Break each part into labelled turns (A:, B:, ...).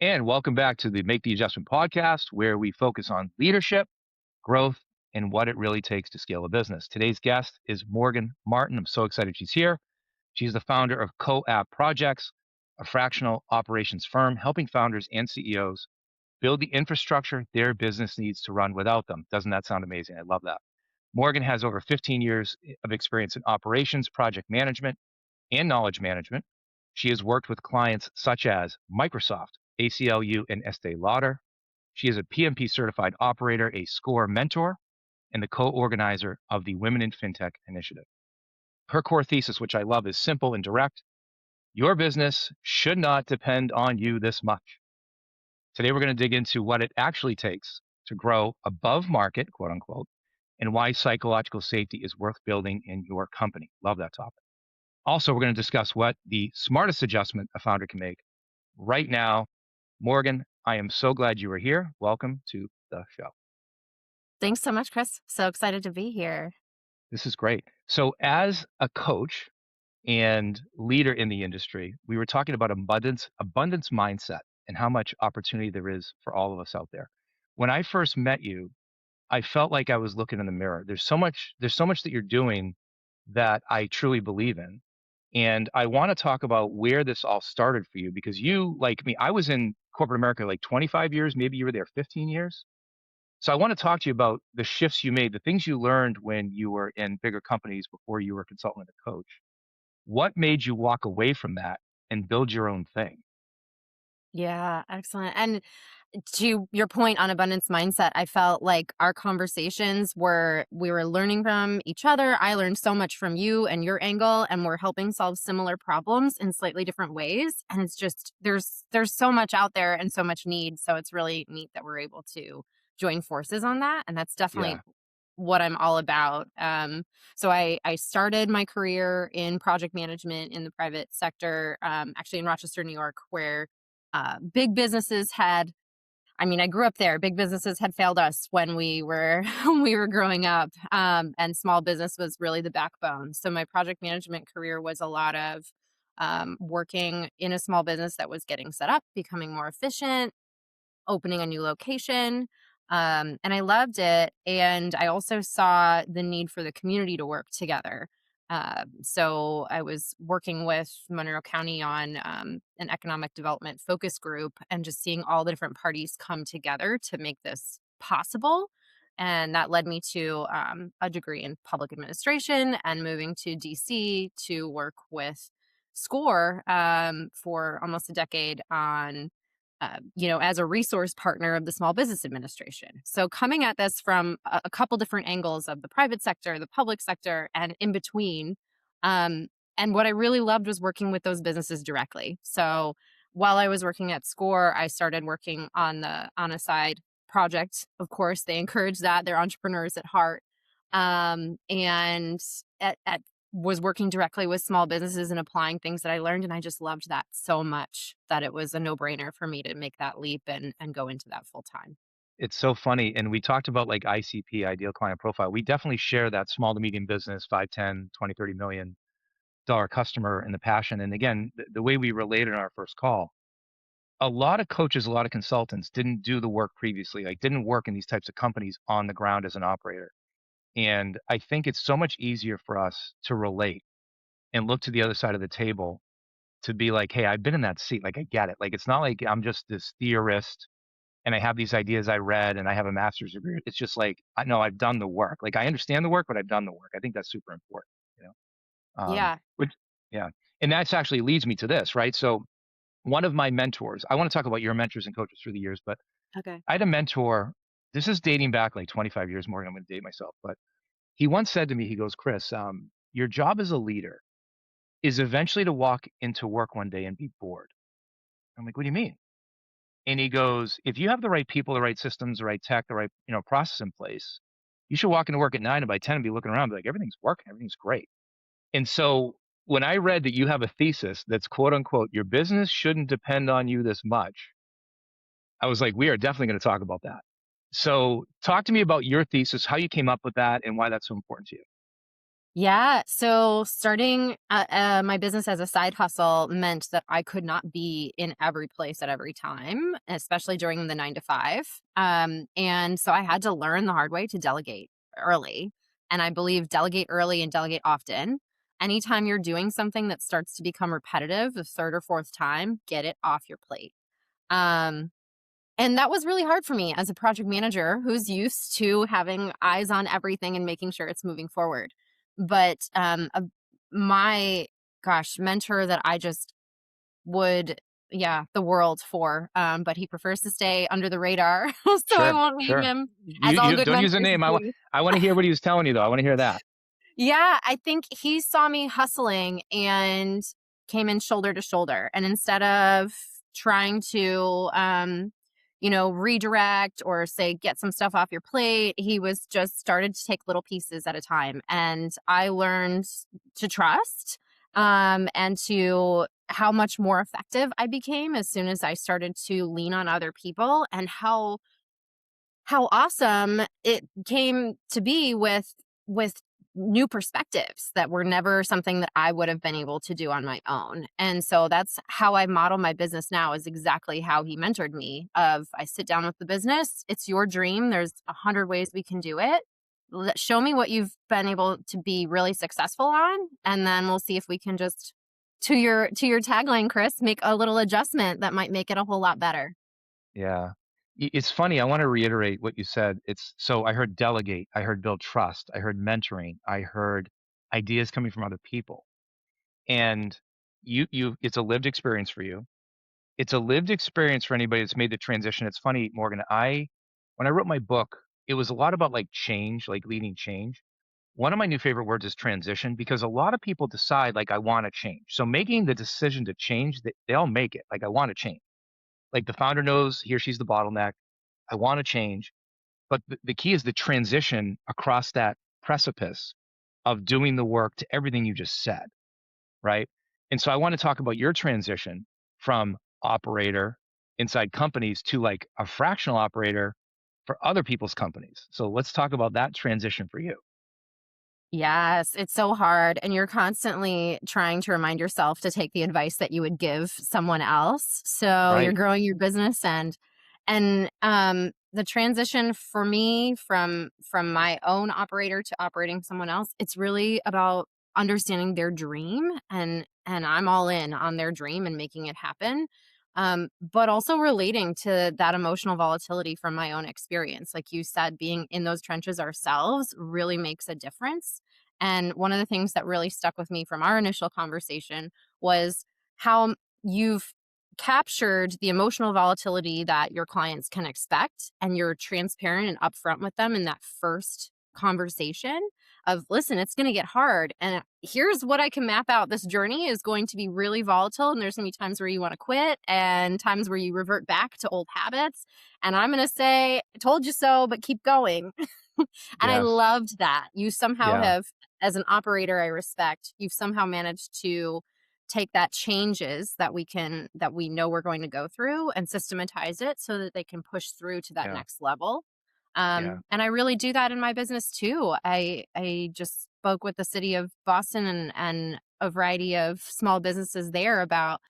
A: And welcome back to the Make the Adjustment podcast, where we focus on leadership, growth, and what it really takes to scale a business. Today's guest is Morgan Martin. I'm so excited she's here. She's the founder of CoApt Projects, a fractional operations firm helping founders and CEOs build the infrastructure their business needs to run without them. Doesn't that sound amazing? I love that. Morgan has over 15 years of experience in operations, project management, and knowledge management. She has worked with clients such as Microsoft, ACLU, and Estee Lauder. She is a PMP certified operator, a SCORE mentor, and the co-organizer of the Women in FinTech initiative. Her core thesis, which I love, is simple and direct. Your business should not depend on you this much. Today, we're going to dig into what it actually takes to grow above market, quote unquote, and why psychological safety is worth building in your company. Love that topic. Also, we're going to discuss what the smartest adjustment a founder can make right now. Morgan, I am so glad you are here. Welcome to the show.
B: Thanks so much, Chris. So excited to be here.
A: This is great. So, as a coach and leader in the industry, we were talking about abundance mindset, and how much opportunity there is for all of us out there. When I first met you, I felt like I was looking in the mirror. There's so much that you're doing that I truly believe in. And I want to talk about where this all started for you, because you, like me, I was in corporate America like 25 years, maybe you were there 15 years. So I want to talk to you about the shifts you made, the things you learned when you were in bigger companies before you were a consultant and a coach. What made you walk away from that and build your own thing?
B: Yeah, excellent. And to your point on abundance mindset, I felt like our conversations we were learning from each other. I learned so much from you and your angle, and we're helping solve similar problems in slightly different ways. And it's just there's so much out there and so much need. So it's really neat that we're able to join forces on that. And that's definitely
A: Yeah.
B: what I'm all about. So I started my career in project management in the private sector, actually in Rochester, New York, where big businesses had. I mean, I grew up there. Big businesses had failed us when we were when we were growing up, and small business was really the backbone. So my project management career was a lot of working in a small business that was getting set up, becoming more efficient, opening a new location. And I loved it. And I also saw the need for the community to work together. So I was working with Monroe County on an economic development focus group and just seeing all the different parties come together to make this possible. And that led me to a degree in public administration and moving to DC to work with SCORE for almost a decade on as a resource partner of the Small Business Administration. So coming at this from a couple different angles of the private sector, the public sector, and in between. Um, and what I really loved was working with those businesses directly. So while I was working at SCORE, I started working on a side project. Of course, they encourage that. They're entrepreneurs at heart. And at was working directly with small businesses and applying things that I learned. And I just loved that so much that it was a no-brainer for me to make that leap and go into that full time.
A: It's so funny. And we talked about like ICP, ideal client profile. We definitely share that small to medium business, 5, 10, 20, $30 million customer and the passion. And again, the way we related in our first call, a lot of coaches, a lot of consultants didn't do the work previously, like didn't work in these types of companies on the ground as an operator. And I think it's so much easier for us to relate and look to the other side of the table to be like, hey, I've been in that seat. Like, I get it. Like, it's not like I'm just this theorist and I have these ideas I read and I have a master's degree. It's just like, I know I've done the work. Like, I understand the work, but I've done the work. I think that's super important, you know?
B: Yeah.
A: Which, yeah. And that's actually leads me to this, right? So, one of my mentors, I want to talk about your mentors and coaches through the years, but
B: Okay.
A: I had a mentor. This is dating back like 25 years more, and I'm going to date myself. But he once said to me, he goes, Chris, your job as a leader is eventually to walk into work one day and be bored. I'm like, what do you mean? And he goes, if you have the right people, the right systems, the right tech, the right, process in place, you should walk into work at 9 and by 10 and be looking around, be like, everything's working, everything's great. And so when I read that you have a thesis that's quote unquote, your business shouldn't depend on you this much, I was like, we are definitely going to talk about that. So talk to me about your thesis, how you came up with that and why that's so important to you.
B: Yeah. So starting my business as a side hustle meant that I could not be in every place at every time, especially during the 9 to 5. And so I had to learn the hard way to delegate early. And I believe delegate early and delegate often. Anytime you're doing something that starts to become repetitive, the third or fourth time, get it off your plate. Um, and that was really hard for me as a project manager who's used to having eyes on everything and making sure it's moving forward. But my gosh, mentor that I just would, yeah, the world for. But he prefers to stay under the radar, so I
A: Sure,
B: won't name
A: sure.
B: him, as all
A: You
B: good
A: don't use a
B: mentors
A: name.
B: do.
A: I want to hear what he was telling you though. I want to hear that.
B: Yeah, I think he saw me hustling and came in shoulder to shoulder. And instead of trying to, redirect or say, get some stuff off your plate, he was just started to take little pieces at a time. And I learned to trust and to how much more effective I became as soon as I started to lean on other people, and how awesome it came to be with new perspectives that were never something that I would have been able to do on my own. And so that's how I model my business now, is exactly how he mentored me. Of I sit down with the business, it's your dream. There's 100 ways we can do it. Show me what you've been able to be really successful on, and then we'll see if we can just, to your tagline, Chris, make a little adjustment that might make it a whole lot better.
A: Yeah. It's funny. I want to reiterate what you said. It's so I heard delegate, I heard build trust, I heard mentoring, I heard ideas coming from other people. And it's a lived experience for you. It's a lived experience for anybody that's made the transition. It's funny, Morgan, when I wrote my book, it was a lot about like change, like leading change. One of my new favorite words is transition, because a lot of people decide like I want to change. So making the decision to change, they all make it. Like I want to change. Like the founder knows he or she's the bottleneck. I want to change. But the key is the transition across that precipice of doing the work to everything you just said, right? And so I want to talk about your transition from operator inside companies to like a fractional operator for other people's companies. So let's talk about that transition for you,
B: Yes, it's so hard, and you're constantly trying to remind yourself to take the advice that you would give someone else. So you're
A: right?
B: growing your business, and the transition for me from my own operator to operating someone else, it's really about understanding their dream, and I'm all in on their dream and making it happen. But also relating to that emotional volatility from my own experience. Like you said, being in those trenches ourselves really makes a difference. And one of the things that really stuck with me from our initial conversation was how you've captured the emotional volatility that your clients can expect, and you're transparent and upfront with them in that first conversation of, listen, it's going to get hard, and here's what I can map out. This journey is going to be really volatile, and there's going to be times where you want to quit and times where you revert back to old habits, and I'm going to say, I told you so, but keep going. And I
A: Yes.
B: loved that you somehow
A: Yeah.
B: have, as an operator I respect, you've somehow managed to take that changes that we know we're going to go through and systematize it so that they can push through to that
A: Yeah.
B: next level.
A: Yeah.
B: And I really do that in my business too. I just spoke with the city of Boston and a variety of small businesses there about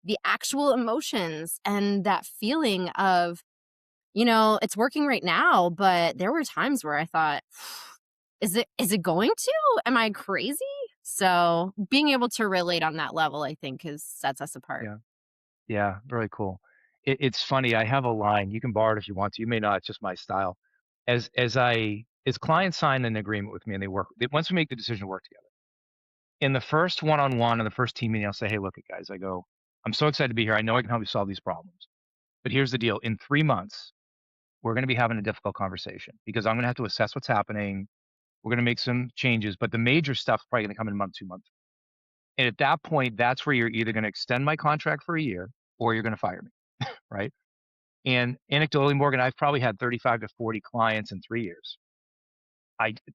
B: the actual emotions and that feeling of, it's working right now, but there were times where I thought, is it going to? Am I crazy? So being able to relate on that level, I think, is sets us apart.
A: Yeah. Yeah. Very cool. It's funny. I have a line. You can borrow it if you want to. You may not. It's just my style. As clients sign an agreement with me and once we make the decision to work together, in the first one-on-one and the first team meeting, I'll say, hey, look, guys, I go, I'm so excited to be here. I know I can help you solve these problems. But here's the deal. In 3 months, we're going to be having a difficult conversation because I'm going to have to assess what's happening. We're going to make some changes, but the major stuff's probably going to come in a month, 2 months. And at that point, that's where you're either going to extend my contract for a year or you're going to fire me, right? And anecdotally, Morgan, I've probably had 35 to 40 clients in 3 years.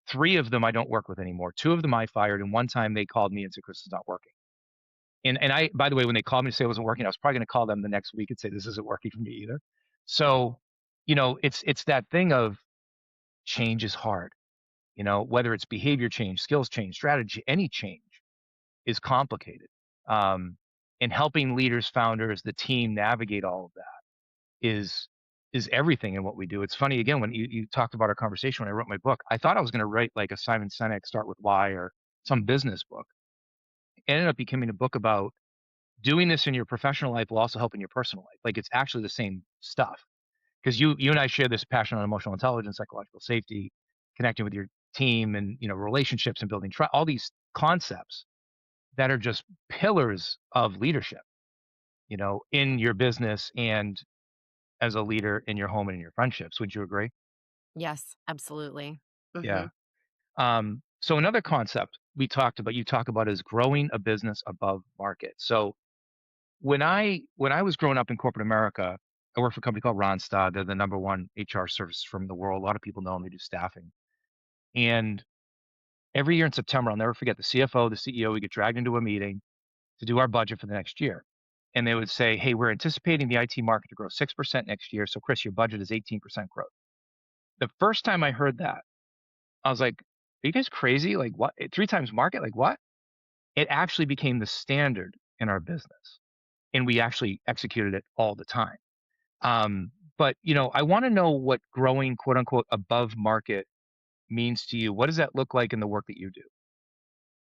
A: Three of them I don't work with anymore. Two of them I fired, and one time they called me and said, Chris, it's not working. And by the way, when they called me to say it wasn't working, I was probably going to call them the next week and say, this isn't working for me either. So, it's that thing of change is hard. Whether it's behavior change, skills change, strategy, any change is complicated. Um, and helping leaders, founders, the team navigate all of that is is everything in what we do. It's funny again when you talked about our conversation when I wrote my book. I thought I was going to write like a Simon Sinek Start with Why or some business book. It ended up becoming a book about doing this in your professional life will also help in your personal life. Like it's actually the same stuff because you and I share this passion on emotional intelligence, psychological safety, connecting with your team, and relationships and building trust. All these concepts that are just pillars of leadership, in your business and as a leader in your home and in your friendships. Would you agree?
B: Yes, absolutely.
A: Yeah.
B: Mhm.
A: So another concept you talk about is growing a business above market. So when I was growing up in corporate America, I worked for a company called Randstad. They're the number one HR service from the world. A lot of people know them. They do staffing. And every year in September, I'll never forget the CFO, the CEO, we get dragged into a meeting to do our budget for the next year. And they would say, hey, we're anticipating the IT market to grow 6% next year. So Chris, your budget is 18% growth. The first time I heard that, I was like, are you guys crazy? Like what? Three times market? Like what? It actually became the standard in our business. And we actually executed it all the time. But I want to know what growing quote unquote above market means to you. What does that look like in the work that you do?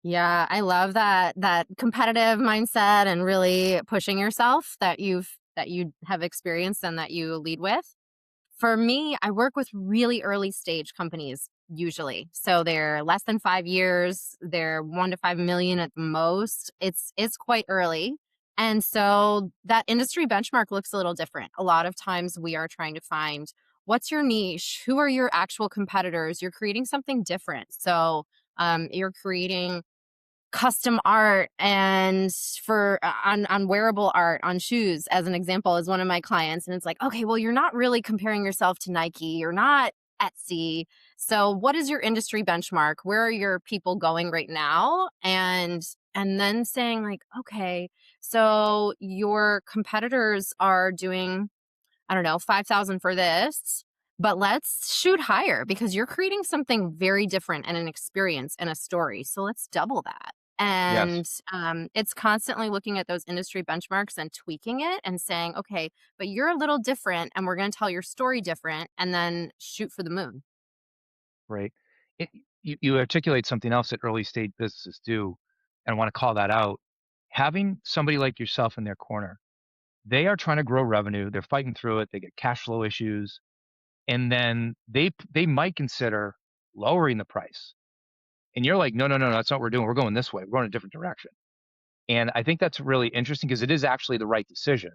B: Yeah, I love that competitive mindset and really pushing yourself that you have experienced and that you lead with. For me, I work with really early stage companies usually. So they're less than 5 years, they're 1 to 5 million at the most. It's quite early. And so that industry benchmark looks a little different. A lot of times we are trying to find what's your niche? Who are your actual competitors? You're creating something different. So you're creating custom art and for on wearable art on shoes as an example is one of my clients, and it's like, okay, well, you're not really comparing yourself to Nike, you're not Etsy, so what is your industry benchmark, where are your people going right now, and then saying like, okay, so your competitors are doing, I don't know, 5,000 for this, but let's shoot higher because you're creating something very different and an experience and a story. So let's double that.
A: Yes.
B: And it's constantly looking at those industry benchmarks and tweaking it and saying, okay, but you're a little different and we're going to tell your story different and then shoot for the moon.
A: Right. It, you articulate something else that early stage businesses do, and I want to call that out. Having somebody like yourself in their corner, they are trying to grow revenue. They're fighting through it. They get cash flow issues, and then they might consider lowering the price. And you're like, no, no, no, no, that's not what we're doing. We're going this way. We're going a different direction. And I think that's really interesting because it is actually the right decision.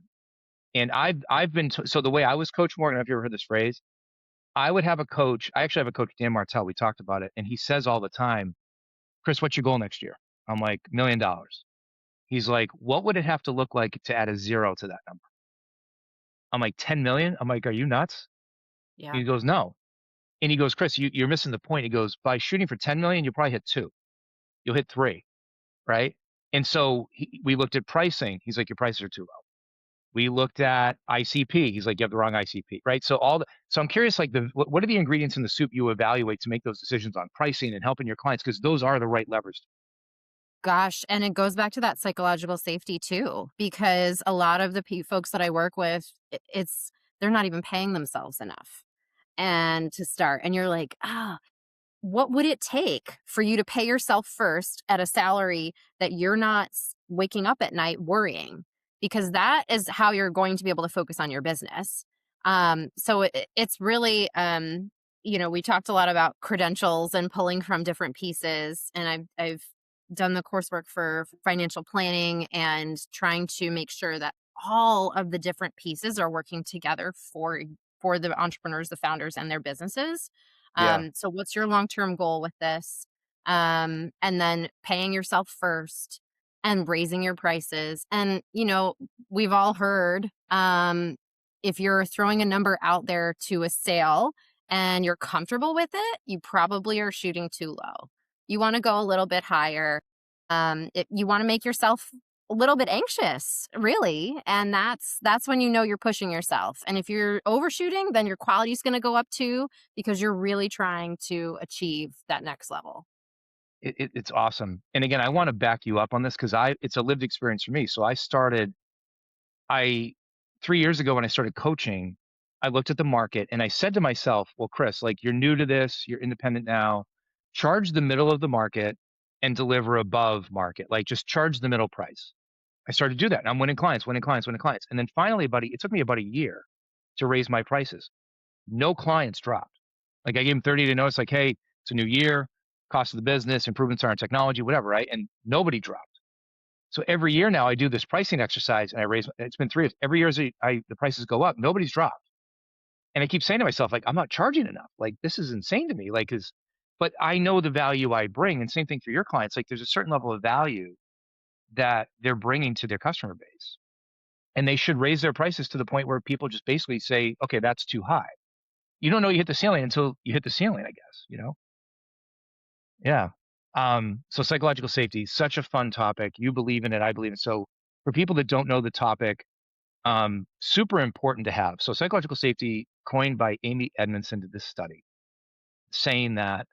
A: And I've been so the way I was coached, Morgan. Have you ever heard this phrase? I would have a coach. I actually have a coach, Dan Martell. We talked about it, and he says all the time, Chris, what's your goal next year? I'm like, $1 million. He's like, what would it have to look like to add a zero to that number? I'm like, 10 million? I'm like, are you nuts?
B: Yeah.
A: He goes, no. And he goes, Chris, you're missing the point. He goes, by shooting for 10 million, you'll probably hit two. You'll hit three, right? And so we looked at pricing. He's like, your prices are too low. We looked at ICP. He's like, you have the wrong ICP, right? So I'm curious, like, what are the ingredients in the soup you evaluate to make those decisions on pricing and helping your clients? Because those are the right levers.
B: Gosh, and it goes back to that psychological safety too, because a lot of the folks that I work with, it's they're not even paying themselves enough and to start. And you're like, ah, what would it take for you to pay yourself first at a salary that you're not waking up at night worrying? Because that is how you're going to be able to focus on your business. So it's really, we talked a lot about credentials and pulling from different pieces, and I've done the coursework for financial planning and trying to make sure that all of the different pieces are working together for the entrepreneurs, the founders, and their businesses.
A: Yeah,
B: So what's your long-term goal with this? And then paying yourself first and raising your prices. And, we've all heard, if you're throwing a number out there to a sale and you're comfortable with it, you probably are shooting too low. You want to go a little bit higher. You want to make yourself a little bit anxious, really, and that's when you know you're pushing yourself, and if you're overshooting, then your quality's gonna go up too because you're really trying to achieve that next level.
A: It's awesome. And again, I want to back you up on this because it's a lived experience for me. So I 3 years ago when I started coaching, I looked at the market and I said to myself, well, Chris, like you're new to this, you're independent now, charge the middle of the market and deliver above market. Like just charge the middle price. I started to do that. And I'm winning clients, winning clients, winning clients. And then finally, it took me about a year to raise my prices. No clients dropped. Like I gave them 30 to notice, like, hey, it's a new year, cost of the business, improvements in our technology, whatever, right? And nobody dropped. So every year now I do this pricing exercise and I raise, it's been 3 years. Every year as the prices go up, nobody's dropped. And I keep saying to myself, like, I'm not charging enough. Like, this is insane to me. But I know the value I bring. And same thing for your clients. Like, there's a certain level of value that they're bringing to their customer base. And they should raise their prices to the point where people just basically say, okay, that's too high. You don't know you hit the ceiling until you hit the ceiling, I guess, you know? Yeah. So psychological safety, such a fun topic. You believe in it, I believe in it. So for people that don't know the topic, super important to have. So psychological safety, coined by Amy Edmondson, did this study saying that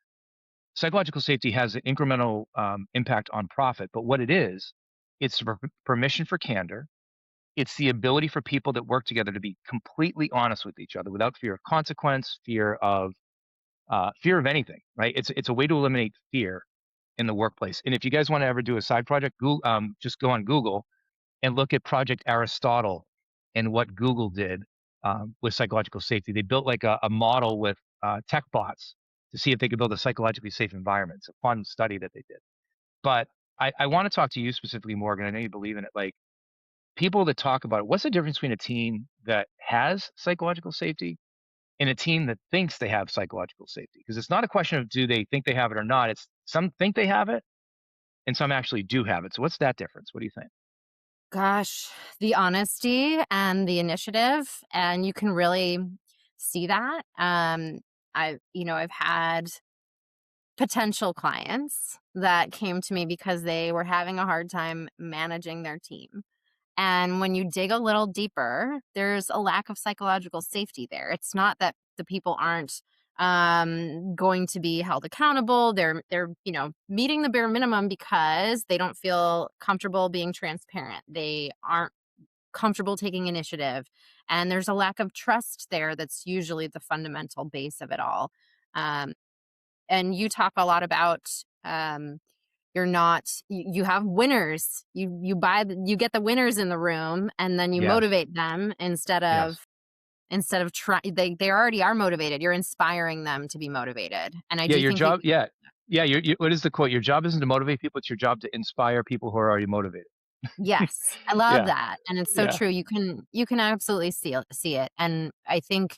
A: psychological safety has an incremental impact on profit. But what it is, it's permission for candor. It's the ability for people that work together to be completely honest with each other without fear of consequence, fear of anything, right? It's a way to eliminate fear in the workplace. And if you guys want to ever do a side project, Google, just go on Google and look at Project Aristotle and what Google did with psychological safety. They built like a model with tech bots to see if they could build a psychologically safe environment. It's a fun study that they did. But I want to talk to you specifically, Morgan. I know you believe in it. Like people that talk about it, what's the difference between a team that has psychological safety and a team that thinks they have psychological safety? Because it's not a question of do they think they have it or not. It's some think they have it and some actually do have it. So what's that difference? What do you think?
B: Gosh, the honesty and the initiative, and you can really see that. I've had potential clients that came to me because they were having a hard time managing their team. And when you dig a little deeper, there's a lack of psychological safety there. It's not that the people aren't going to be held accountable. They're meeting the bare minimum because they don't feel comfortable being transparent. They aren't comfortable taking initiative. And there's a lack of trust there that's usually the fundamental base of it all. Um, and you talk a lot about you're not you have winners. You get the winners in the room and then you
A: Yes.
B: motivate them
A: Yes.
B: instead of try they already are motivated. You're inspiring them to be motivated. And I
A: Yeah,
B: do
A: your
B: think you
A: job. Yeah, yeah. What is the quote? Your job isn't to motivate people; it's your job to inspire people who are already motivated.
B: yes, I love
A: Yeah,
B: that. And it's so
A: yeah.
B: true. You can absolutely see it. And I think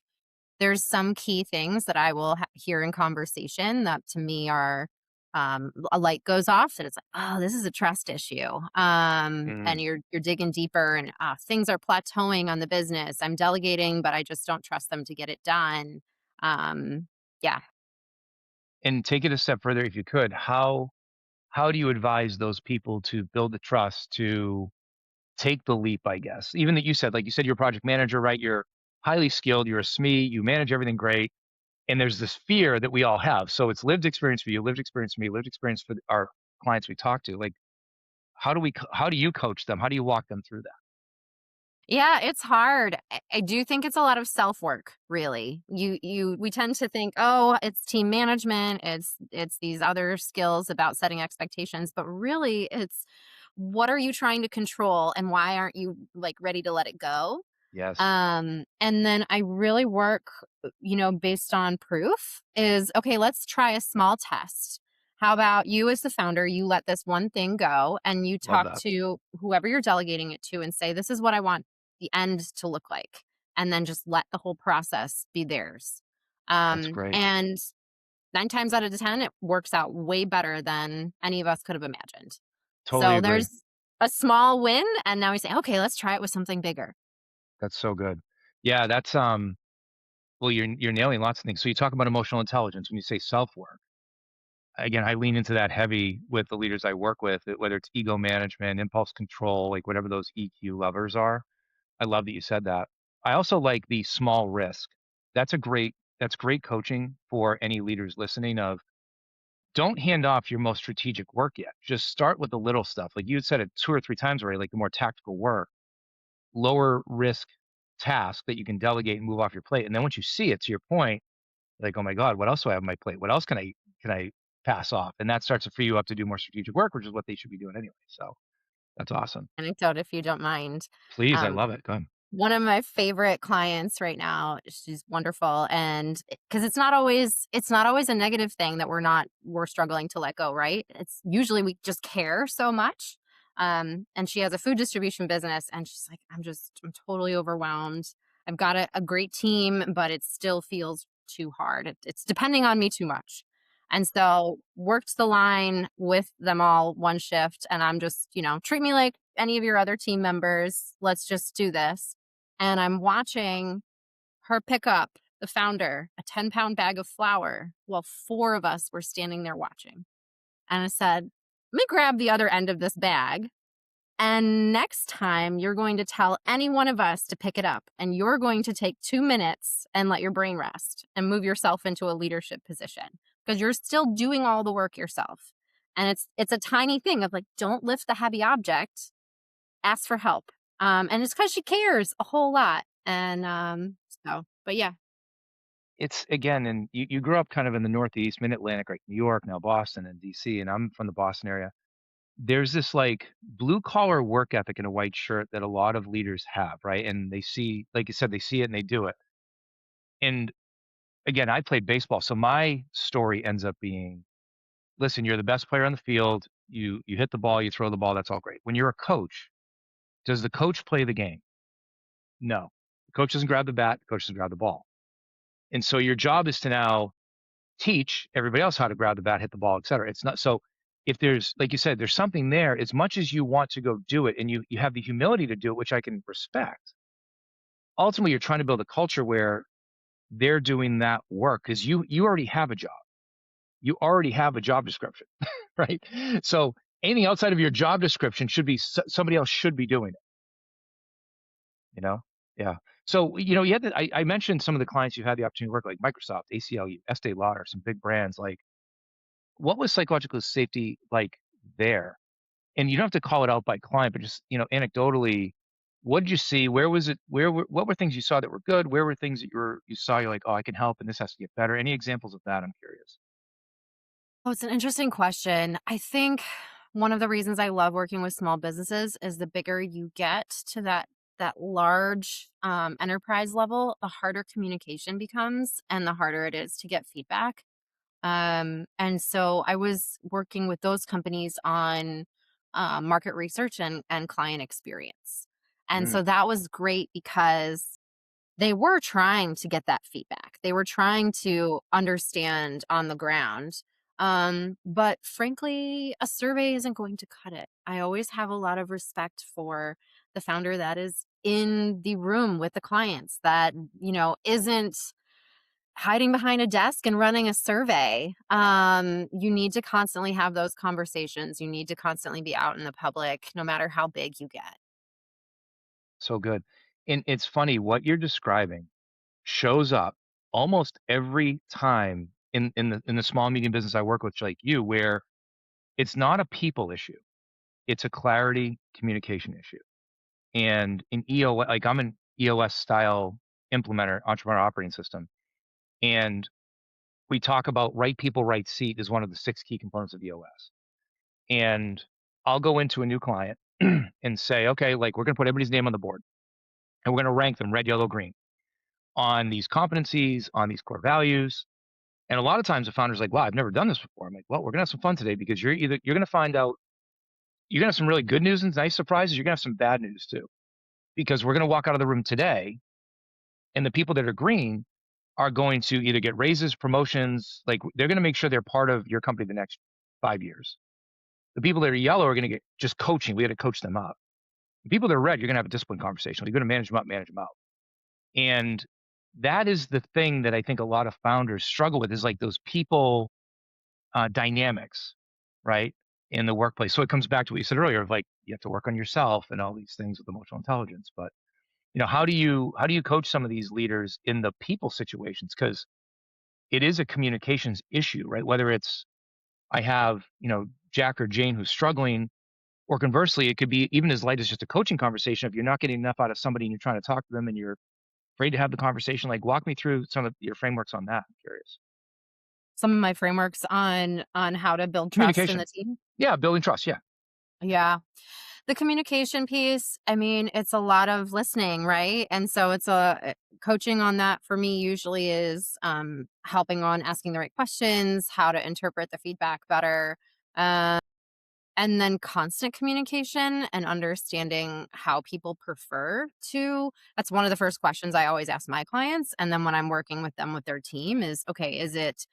B: there's some key things that I will hear in conversation that to me are a light goes off that it's like, oh, this is a trust issue. And
A: Mm.
B: you're digging deeper and things are plateauing on the business. I'm delegating, but I just don't trust them to get it done. Um, yeah.
A: And take it a step further, if you could. How do you advise those people to build the trust to take the leap? I guess even that you said, like you said, you're a project manager, right? You're highly skilled. You're a SME. You manage everything great. And there's this fear that we all have. So it's lived experience for you, lived experience for me, lived experience for our clients we talk to. Like, how do you coach them? How do you walk them through that?
B: Yeah, it's hard. I do think it's a lot of self-work, really. We tend to think, "Oh, it's team management, it's these other skills about setting expectations," but really it's what are you trying to control and why aren't you like ready to let it go?
A: Yes.
B: And then I really work, based on proof is okay, let's try a small test. How about you as the founder, you let this one thing go and you
A: Love
B: talk
A: that.
B: to whoever you're delegating it to and say, this is what I want the end to look like. And then just let the whole process be theirs.
A: That's great.
B: And 9 times out of 10, it works out way better than any of us could have imagined.
A: Totally
B: So
A: agree.
B: there's a small win. And now we say, okay, let's try it with something bigger.
A: That's so good. Yeah, that's well, you're nailing lots of things. So you talk about emotional intelligence when you say self-work. again, I lean into that heavy with the leaders I work with, whether it's ego management, impulse control, like whatever those EQ levers are. I love that you said that. I also like the small risk. That's great coaching for any leaders listening of don't hand off your most strategic work yet. Just start with the little stuff. Like you had said it 2 or 3 times already, like the more tactical work, lower risk task that you can delegate and move off your plate. And then once you see it, to your point, like, oh my God, what else do I have on my plate? What else can I pass off? And that starts to free you up to do more strategic work, which is what they should be doing anyway. So that's awesome.
B: Anecdote, if you don't mind.
A: Please, I
B: Um,
A: love it. Go ahead.
B: One of my favorite clients right now, she's wonderful, and because it's not always a negative thing that we're struggling to let go, right? It's usually we just care so much. And she has a food distribution business, and she's like, I'm totally overwhelmed. I've got a great team, but it still feels too hard. It's depending on me too much. And so worked the line with them all one shift, and I'm just, treat me like any of your other team members. Let's just do this. And I'm watching her pick up, the founder, a 10-pound bag of flour while four of us were standing there watching. And I said, let me grab the other end of this bag. And next time, you're going to tell any one of us to pick it up. And you're going to take 2 minutes and let your brain rest and move yourself into a leadership position because you're still doing all the work yourself. And it's a tiny thing of like, don't lift the heavy object, ask for help. And it's because she cares a whole lot. And but yeah.
A: It's again, and you grew up kind of in the Northeast, Mid Atlantic, like New York, now Boston and DC, and I'm from the Boston area. There's this like blue collar work ethic in a white shirt that a lot of leaders have, right? And they see, like you said, they see it and they do it. And again, I played baseball, so my story ends up being, listen, you're the best player on the field. You hit the ball, you throw the ball, that's all great. When you're a coach, does the coach play the game? No. The coach doesn't grab the bat, the coach doesn't grab the ball. And so your job is to now teach everybody else how to grab the bat, hit the ball, et cetera. It's not so if there's, like you said, there's something there, as much as you want to go do it and you have the humility to do it, which I can respect, ultimately you're trying to build a culture where they're doing that work because you already have a job. You already have a job description, right? So anything outside of your job description should be somebody else should be doing it, you know? Yeah. So, you had I mentioned some of the clients you had the opportunity to work like Microsoft, ACLU, Estee Lauder, some big brands. Like, what was psychological safety like there? And you don't have to call it out by client, but just, anecdotally, what did you see? Where was it? What were things you saw that were good? Where were things that you saw, you're like, oh, I can help and this has to get better? Any examples of that? I'm curious.
B: Oh, it's an interesting question. I think one of the reasons I love working with small businesses is the bigger you get to that large enterprise level, the harder communication becomes and the harder it is to get feedback. And so I was working with those companies on market research and client experience. And
A: Mm,
B: so that was great because they were trying to get that feedback. They were trying to understand on the ground. But frankly, a survey isn't going to cut it. I always have a lot of respect for the founder that is in the room with the clients that, isn't hiding behind a desk and running a survey. You need to constantly have those conversations. You need to constantly be out in the public, no matter how big you get.
A: so good. And it's funny what you're describing shows up almost every time in the small medium business I work with, like you, where it's not a people issue. It's a clarity communication issue. And in EOS, like I'm an EOS style implementer, entrepreneur operating system. And we talk about right people, right seat is one of the 6 key components of EOS. And I'll go into a new client and say, okay, like we're going to put everybody's name on the board and we're going to rank them red, yellow, green on these competencies, on these core values. And a lot of times the founder's like, wow, I've never done this before. I'm like, well, we're going to have some fun today because you're going to find out, you're going to have some really good news and nice surprises. You're going to have some bad news too, because we're going to walk out of the room today and the people that are green are going to either get raises, promotions, like they're going to make sure they're part of your company the next 5 years. The people that are yellow are going to get just coaching. We got to coach them up. The people that are red, you're going to have a discipline conversation. You're going to manage them out. And that is the thing that I think a lot of founders struggle with is like those people. dynamics, right, in the workplace. So it comes back to what you said earlier of like you have to work on yourself and all these things with emotional intelligence. But how do you coach some of these leaders in the people situations? Because it is a communications issue, right? Whether it's I have Jack or Jane who's struggling, or conversely, it could be even as light as just a coaching conversation. If you're not getting enough out of somebody and you're trying to talk to them and you're afraid to have the conversation, like walk me through some of your frameworks on that. I'm curious.
B: Some of my frameworks on how to build trust in the
A: Communication.
B: team.
A: Yeah, building trust. Yeah.
B: Yeah. The communication piece, I mean, it's a lot of listening, right? And so it's coaching on that for me usually is helping on asking the right questions, how to interpret the feedback better. Um, and then constant communication and understanding how people prefer to. That's one of the first questions I always ask my clients. And then when I'm working with them with their team is okay, is it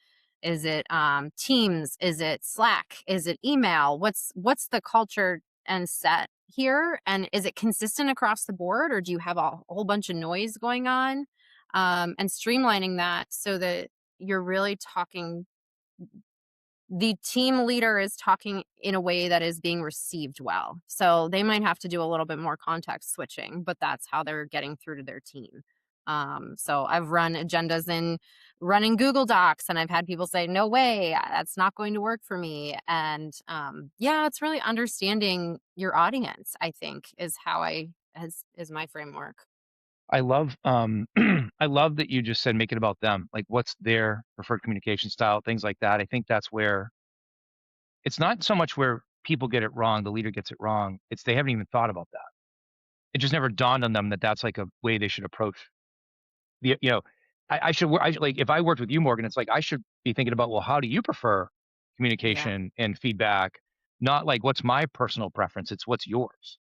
B: Teams? Is it Slack? Is it email? What's the culture and set here? And is it consistent across the board, or do you have a whole bunch of noise going on? And streamlining that so that you're really talking the team leader is talking in a way that is being received well. So they might have to do a little bit more context switching, but that's how they're getting through to their team. So I've run agendas in running Google Docs, and I've had people say, "No way, that's not going to work for me." And yeah, it's really understanding your audience. I think is how I as is my framework.
A: I love I love that you just said make it about them. Like what's their preferred communication style, things like that. I think that's where it's not so much where people get it wrong, the leader gets it wrong. It's they haven't even thought about that. It just never dawned on them that that's like a way they should approach the like if I worked with you, Morgan, it's like I should be thinking about, well, how do you prefer
B: Yeah.
A: communication and feedback? Not like what's my personal preference, it's what's yours.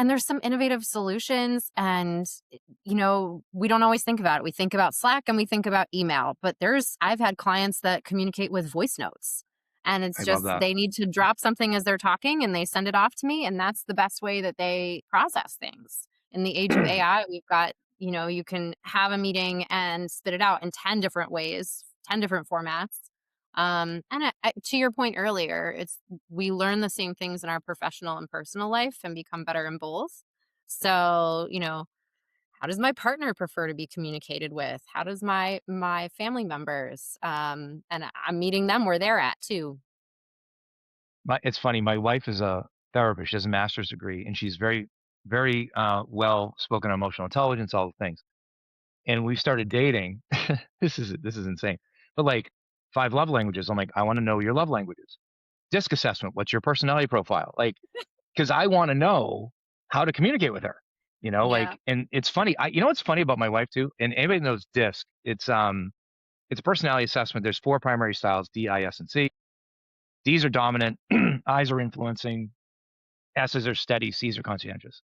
B: And there's some innovative solutions and we don't always think about it. We think about Slack and we think about email, but I've had clients that communicate with voice notes. And it's
A: I love
B: just
A: that.
B: they need to drop something as they're talking and they send it off to me and that's the best way that they process things. In the age of AI, we've got, you can have a meeting and spit it out in 10 different ways, 10 different formats. And to your point earlier, it's we learn the same things in our professional and personal life and become better in both. So, how does my partner prefer to be communicated with? How does my family members? And I'm meeting them where they're at too.
A: It's funny, my wife is a therapist, she has a master's degree, and she's very, very, well spoken on emotional intelligence, all the things. And we started dating. This is insane. But, like, 5 love languages, I'm like, "I wanna know your love languages." Disc assessment, what's your personality profile? Like, because I wanna know how to communicate with her,
B: Yeah.
A: like and it's funny, what's funny about my wife too? And anybody knows DISC, it's a personality assessment, there's 4 primary styles, D, I, S, and C. Ds are dominant, Is are influencing, S's are steady, C's are conscientious.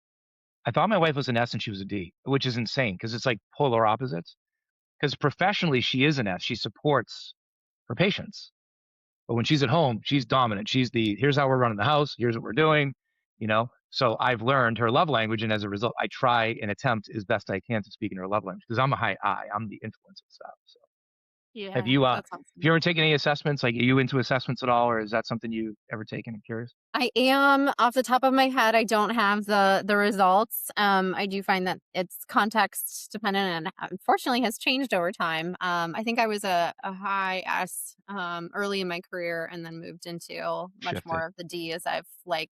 A: I thought my wife was an S and she was a D, which is insane because it's like polar opposites. Because professionally, she is an S. She supports her patients. But when she's at home, she's dominant. She's here's how we're running the house. Here's what we're doing. So I've learned her love language. And as a result, I try and attempt as best I can to speak in her love language because I'm a high I. I'm the influence and stuff. So have
B: Yeah,
A: you,
B: that's
A: have you
B: awesome.
A: ever taken any assessments? Like, are you into assessments at all? Or is that something you ever taken? I'm curious.
B: I am off the top of my head. I don't have the results. I do find that it's context dependent, and unfortunately has changed over time. I think I was a high S early in my career, and then moved into much
A: Shifted.
B: more of the D as I've yeah,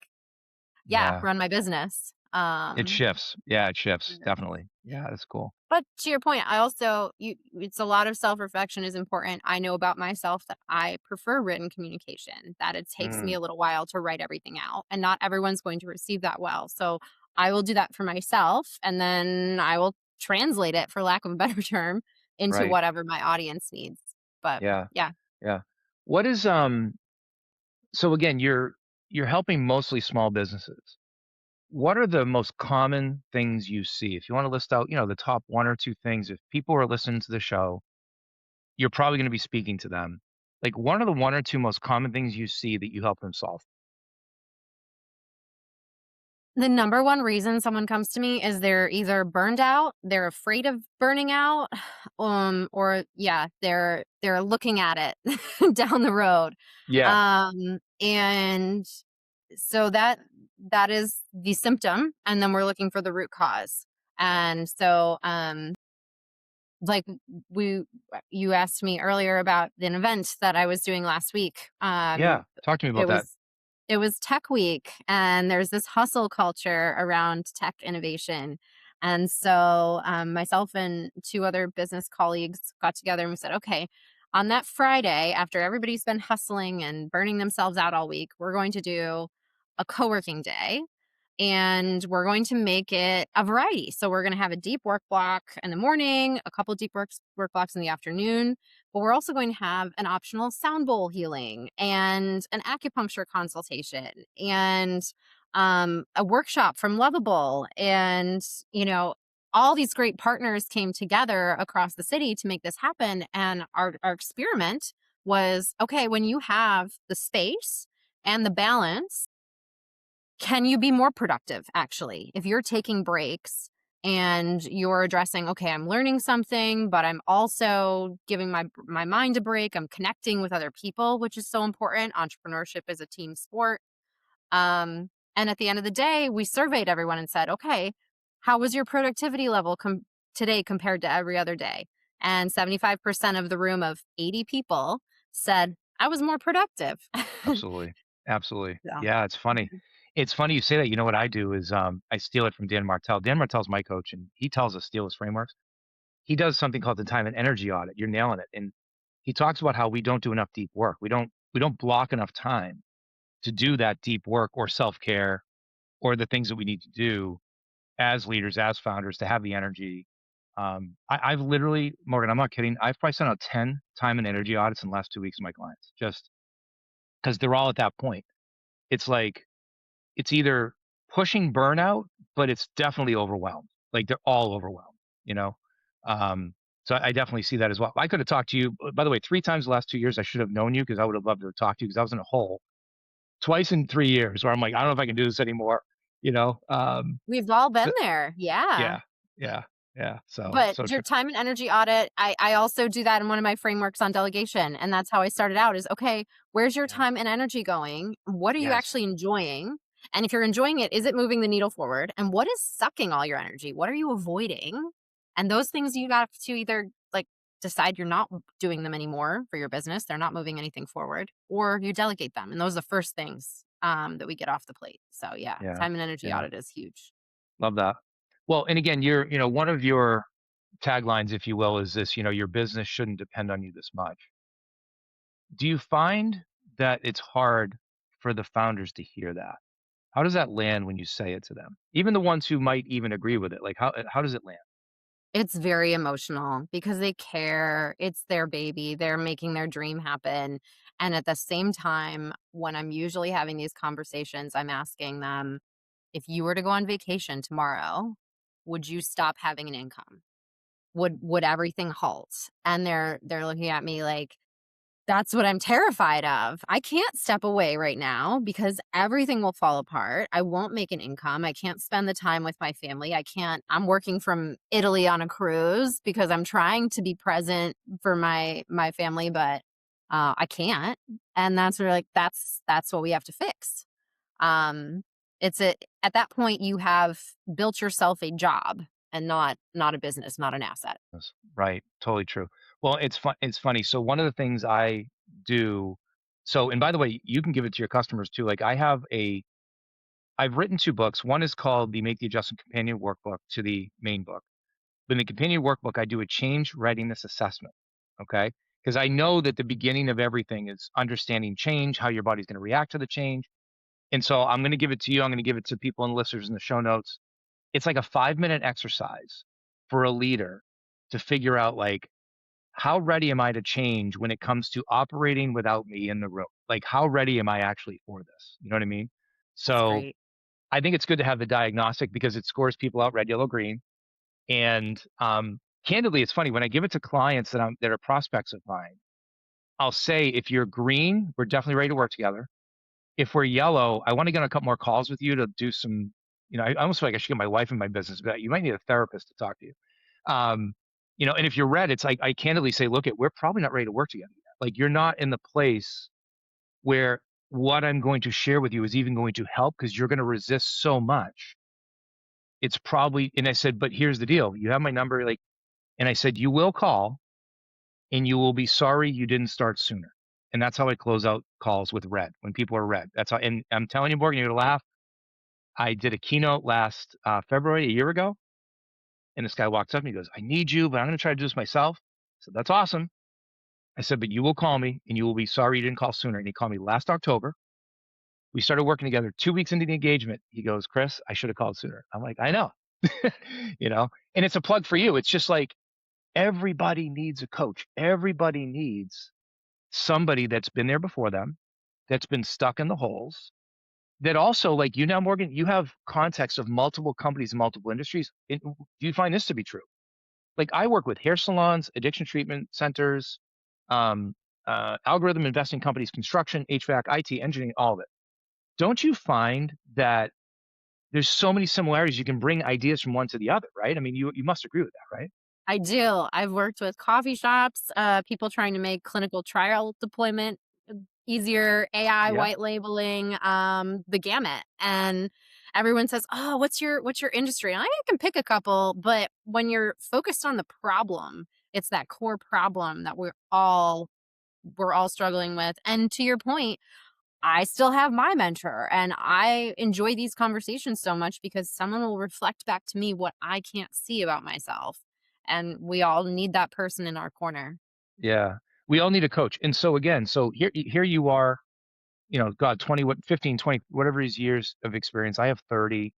A: Yeah.
B: run my business.
A: It shifts. Yeah, it shifts.
B: Yeah.
A: Definitely. Yeah, that's cool.
B: But to your point, I also it's a lot of self-reflection is important. I know about myself that I prefer written communication, that it takes me
A: Mm,
B: a little while to write everything out, and not everyone's going to receive that well. So I will do that for myself, and then I will translate it, for lack of a better term, into
A: right.
B: whatever my audience needs. But
A: Yeah.
B: yeah,
A: Yeah. What is so again, you're helping mostly small businesses. What are the most common things you see? If you want to list out, the top 1 or 2 things, if people are listening to the show, you're probably going to be speaking to them. Like, what are the 1 or 2 most common things you see that you help them solve?
B: The number one reason someone comes to me is they're either burned out, they're afraid of burning out, or yeah, they're looking at it down the road.
A: Yeah,
B: And so that is the symptom, and then we're looking for the root cause. And so like we you asked me earlier about an event that I was doing last week.
A: yeah. Talk to me
B: It
A: about that.
B: was it was Tech Week, and there's this hustle culture around tech innovation. And so, myself and 2 other business colleagues got together and we said, "Okay, on that Friday, after everybody's been hustling and burning themselves out all week, we're going to do a co-working day, and we're going to make it a variety. So we're going to have a deep work block in the morning, a couple deep work blocks in the afternoon, but we're also going to have an optional sound bowl healing and an acupuncture consultation and a workshop from Lovable. And, you know, all these great partners came together across the city to make this happen. And our experiment was okay, when you have the space and the balance, can you be more productive actually? If you're taking breaks and you're addressing, okay, I'm learning something, but I'm also giving my mind a break. I'm connecting with other people, which is so important. Entrepreneurship is a team sport. And at the end of the day, we surveyed everyone and said, okay, how was your productivity level today compared to every other day? And 75% of the room of 80 people said, I was more productive.
A: Absolutely. Absolutely.
B: Yeah.
A: Yeah, it's funny. It's funny you say that. You know what I do is, I steal it from Dan Martell. Dan Martell's my coach, and he tells us steal his frameworks. He does something called the time and energy audit. You're nailing it. And he talks about how we don't do enough deep work. We don't block enough time to do that deep work or self-care or the things that we need to do as leaders, as founders, to have the energy. I've literally, Morgan, I'm not kidding. I've probably sent out 10 time and energy audits in the last 2 weeks to my clients, just because they're all at that point. It's like, it's either pushing burnout, but it's definitely overwhelmed. Like they're all overwhelmed, you know? Um, so I definitely see that as well. I could have talked to you, by the way, 3 times the last 2 years. I should have known you because I would have loved to talk to you because I was in a hole twice in 3 years where I'm like, I don't know if I can do this anymore, you know?
B: We've all been
A: But
B: there. Yeah.
A: yeah, yeah, yeah. So,
B: But
A: so
B: your
A: true.
B: time and energy audit, I also do that in one of my frameworks on delegation. And that's how I started out is okay, where's your
A: Yeah.
B: time and energy going? What are you
A: Yes.
B: actually enjoying? And if you're enjoying it, is it moving the needle forward? And what is sucking all your energy? What are you avoiding? And those things you got to either like decide you're not doing them anymore for your business, they're not moving anything forward, or you delegate them. And those are the first things that we get off the plate. So yeah,
A: Yeah.
B: time and energy
A: Yeah.
B: audit is huge.
A: Love that. Well, and again, one of your taglines, if you will, is this, your business shouldn't depend on you this much. Do you find that it's hard for the founders to hear that? How does that land when you say it to them? Even the ones who might even agree with it, like how does it land?
B: It's very emotional because they care. It's their baby. They're making their dream happen. And at the same time, when I'm usually having these conversations, I'm asking them, if you were to go on vacation tomorrow, would you stop having an income? Would everything halt? And they're looking at me like, that's what I'm terrified of. I can't step away right now because everything will fall apart. I won't make an income. I can't spend the time with my family. I'm working from Italy on a cruise because I'm trying to be present for my family, but I can't. And that's where like that's what we have to fix. Um at that point you have built yourself a job and not a business, not an asset.
A: Yes, right, totally true. Well, it's funny. So one of the things I do, and by the way, you can give it to your customers too. Like I've written 2 books. One is called the Make the Adjustment Companion Workbook to the main book. But in the companion workbook, I do a change readiness assessment. Okay. Because I know that the beginning of everything is understanding change, how your body's going to react to the change. And so I'm going to give it to you. I'm going to give it to people and listeners in the show notes. It's like a 5-minute exercise for a leader to figure out, like, how ready am I to change when it comes to operating without me in the room? Like, how ready am I actually for this? You know what I mean?
B: That's
A: So
B: great.
A: I think it's good to have the diagnostic because it scores people out red, yellow, green. And candidly, it's funny when I give it to clients that are prospects of mine. I'll say, if you're green, we're definitely ready to work together. If we're yellow, I want to get on a couple more calls with you to do some I almost feel like I should get my wife in my business, but you might need a therapist to talk to you. Um, and if you're red, it's like I candidly say, look, we're probably not ready to work together yet. Like you're not in the place where what I'm going to share with you is even going to help because you're going to resist so much. It's probably, and I said, but here's the deal. You have my number, like, and I said, you will call and you will be sorry you didn't start sooner. And that's how I close out calls with red when people are red. That's how, and I'm telling you, Morgan, you're gonna laugh. I did a keynote last February, a year ago, and this guy walks up and he goes, I need you, but I'm gonna try to do this myself. So that's awesome. I said, but you will call me and you will be sorry you didn't call sooner. And he called me last October. We started working together 2 weeks into the engagement. He goes, Chris, I should have called sooner. I'm like, I know. you know, and it's a plug for you. It's just like everybody needs a coach. Everybody needs somebody that's been there before them, that's been stuck in the holes, that also, like you now, Morgan, you have context of multiple companies in multiple industries. Do you find this to be true? Like I work with hair salons, addiction treatment centers, um, algorithm investing companies, construction, HVAC, IT, engineering, all of it. Don't you find that there's so many similarities? You can bring ideas from one to the other, right? I mean, you must agree with that, right?
B: I do. I've worked with coffee shops, people trying to make clinical trial deployment easier, AI
A: Yeah.
B: white labeling, the gamut. And everyone says, "Oh, what's your industry?" And I can pick a couple, but when you're focused on the problem, it's that core problem that we're all struggling with. And to your point, I still have my mentor and I enjoy these conversations so much because someone will reflect back to me what I can't see about myself. And we all need that person in our corner.
A: Yeah. We all need a coach. And so again, so here you are, God, 20, what, 15, 20, whatever his years of experience. I have 30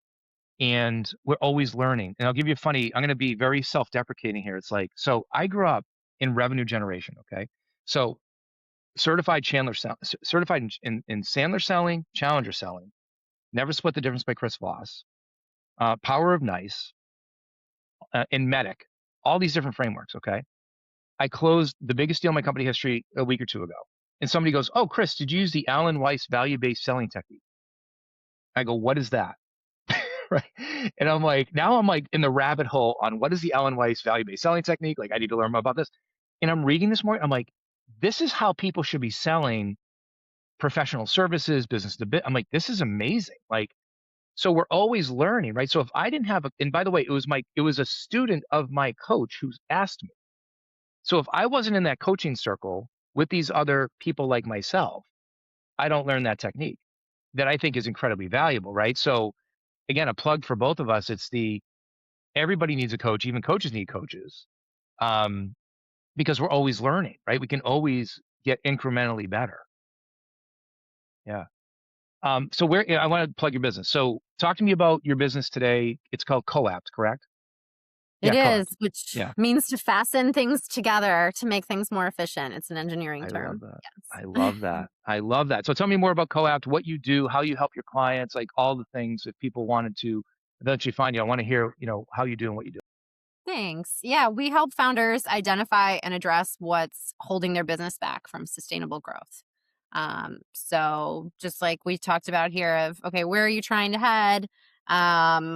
A: and we're always learning. And I'll give you a funny, I'm going to be very self-deprecating here. It's like, so I grew up in revenue generation. Okay. So certified in Sandler selling, challenger selling, never split the difference by Chris Voss, power of nice, and medic, all these different frameworks. Okay. I closed the biggest deal in my company history a week or two ago. And somebody goes, oh, Chris, did you use the Alan Weiss value-based selling technique? I go, what is that? right. And now I'm like in the rabbit hole on what is the Alan Weiss value-based selling technique? Like I need to learn more about this. And I'm reading this more. I'm like, this is how people should be selling professional services, business to bit. I'm like, this is amazing. Like, so we're always learning, right? So if I didn't have and by the way, it was a student of my coach who asked me. So if I wasn't in that coaching circle with these other people like myself, I don't learn that technique that I think is incredibly valuable, right? So again, a plug for both of us. It's everybody needs a coach, even coaches need coaches, um, because we're always learning, right? We can always get incrementally better. Yeah. So I want to plug your business. So talk to me about your business today. It's called CoApt, correct?
B: It
A: Yeah,
B: is,
A: CoApt.
B: which
A: Yeah.
B: means to fasten things together to make things more efficient. It's an engineering
A: I love
B: term.
A: that. I
B: Yes.
A: love that. I love that. So tell me more about CoApt, what you do, how you help your clients, like all the things if people wanted to eventually find you. I want to hear, how you do and what you do.
B: Thanks. Yeah, we help founders identify and address what's holding their business back from sustainable growth. So just like we talked about here of, okay, where are you trying to head?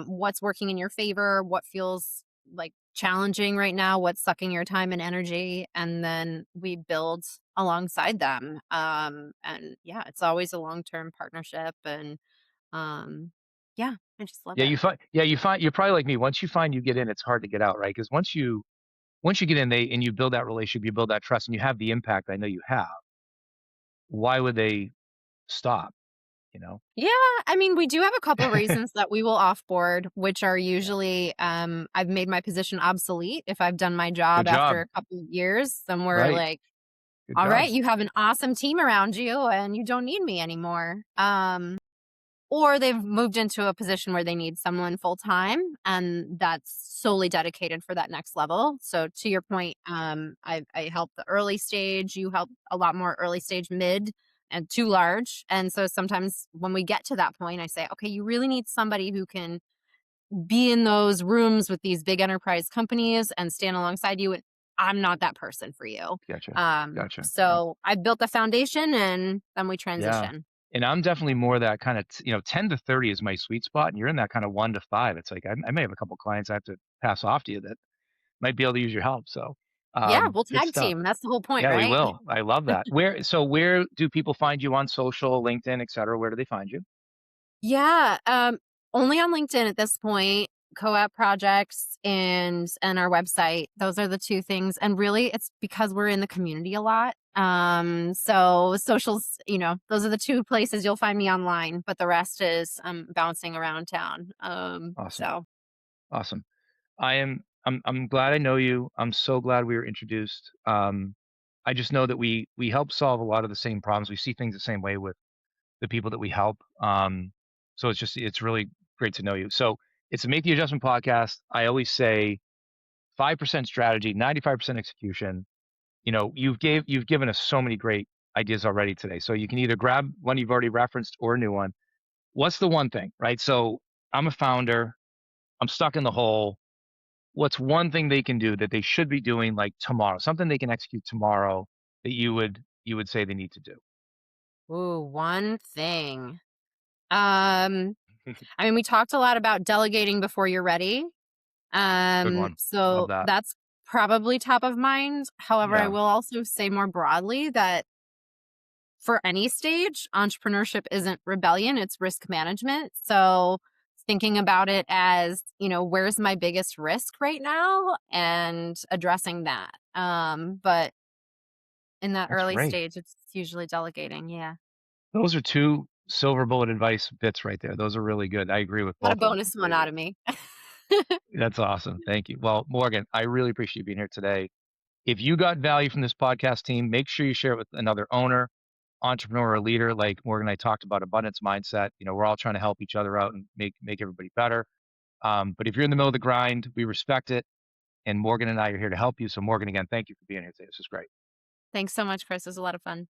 B: What's working in your favor? What feels like challenging right now? What's sucking your time and energy? And then we build alongside them. And yeah, it's always a long-term partnership. And um, yeah, I just love it.
A: You find you're probably like me. Once you find you get in, it's hard to get out, right? Because once you get in, and you build that relationship, you build that trust, and you have the impact I know you have. Why would they stop? You know,
B: Yeah, I mean, we do have a couple reasons that we will offboard, which are usually I've made my position obsolete if I've done my
A: good
B: job after
A: job,
B: a couple of years. Then we're
A: right?
B: like,
A: Good
B: all
A: job.
B: right, you have an awesome team around you and you don't need me anymore. Or they've moved into a position where they need someone full time and that's solely dedicated for that next level. So to your point, I help the early stage, you help a lot more early stage, mid and too large. And so sometimes when we get to that point, I say, okay, you really need somebody who can be in those rooms with these big enterprise companies and stand alongside you. And I'm not that person for you.
A: Gotcha. Gotcha. Yeah.
B: So I built the foundation and then we
A: Yeah.
B: transition.
A: And I'm definitely more that kind of, 10 to 30 is my sweet spot. And you're in that kind of 1 to 5. It's like, I may have a couple clients I have to pass off to you that might be able to use your help. So,
B: Yeah, we'll
A: good
B: tag
A: stuff.
B: team. That's the whole point,
A: Yeah, we
B: right?
A: will. I love that. Where do people find you on social, LinkedIn, et cetera? Where do they find you?
B: Yeah, only on LinkedIn at this point, CoApt Projects and our website. Those are the 2 things, and really it's because we're in the community a lot. So socials, those are the 2 places you'll find me online, but the rest is, bouncing around town.
A: Awesome.
B: So
A: Awesome. I'm glad I know you. I'm so glad we were introduced. I just know that we help solve a lot of the same problems. We see things the same way with the people that we help. So it's really great to know you. So it's a Make the Adjustment podcast. I always say 5% strategy, 95% execution. You've given us so many great ideas already today. So you can either grab one you've already referenced or a new one. What's the one thing, right? So I'm a founder. I'm stuck in the hole. What's one thing they can do that they should be doing like tomorrow? Something they can execute tomorrow that you would say they need to do.
B: ooh, one thing. Um, I mean, we talked a lot about delegating before you're ready.
A: Good one. Love
B: So
A: that.
B: that's probably top of mind. However, I
A: Yeah,
B: will also say more broadly that for any stage, entrepreneurship isn't rebellion, it's risk management. So thinking about it as, where's my biggest risk right now and addressing that. But in that
A: that's
B: early
A: great.
B: stage, it's usually delegating. Yeah.
A: Those are two silver bullet advice bits right there. Those are really good. I agree with
B: Got a
A: both of them
B: bonus one out
A: completely.
B: of me.
A: That's awesome. Thank you. Well, Morgan, I really appreciate you being here today. If you got value from this podcast team, make sure you share it with another owner, entrepreneur, or leader. Like Morgan and I talked about abundance mindset. We're all trying to help each other out and make everybody better. But if you're in the middle of the grind, we respect it. And Morgan and I are here to help you. So Morgan, again, thank you for being here today. This is great.
B: Thanks so much, Chris. It was a lot of fun.